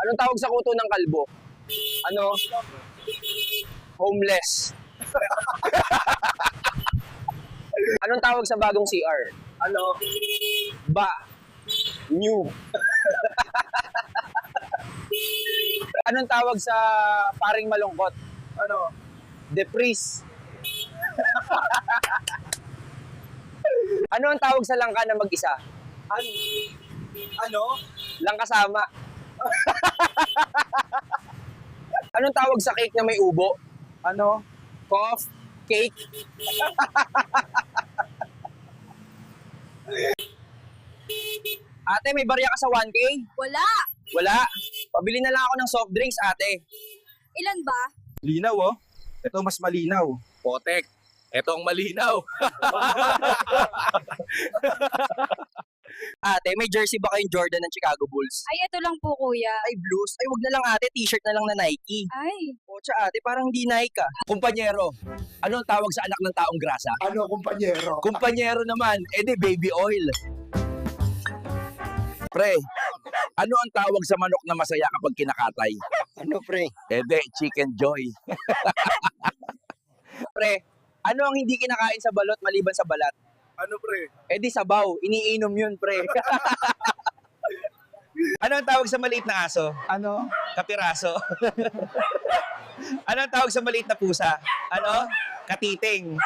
Anong tawag sa kuto ng kalbo? Ano? Homeless. Anong tawag sa bagong CR? Ano? Ba. New. Anong tawag sa paring malungkot? Ano? Depris. Ano ang tawag sa langka na mag-isa? Ano? Lang kasama. Anong tawag sa cake na may ubo? Ano? Cough? Cake? Ate, may barya ka sa 1K? Wala! Wala. Pabili na lang ako ng soft drinks, ate. Ilan ba? Linaw, oh. Ito mas malinaw. Potek, eto ang malinaw. Ate, may jersey ba kayong Jordan ng Chicago Bulls? Ay, ito lang po, kuya. Ay, blues? Ay, wag na lang ate. T-shirt na lang na Nike. Ay, Pocha ate, parang hindi Nike ah. Kumpanyero, ano ang tawag sa anak ng taong grasa? Ano, kumpanyero? Kumpanyero naman, edi baby oil. Pre, ano ang tawag sa manok na masaya kapag kinakatay? Ano, pre? Ede, chicken joy. Pre, ano ang hindi kinakain sa balot maliban sa balat? Ano pre? Edi sabaw, iniinom yun pre. Ano ang tawag sa maliit na aso? Ano? Kapiraso. Ano ang tawag sa maliit na pusa? Ano? Katiting.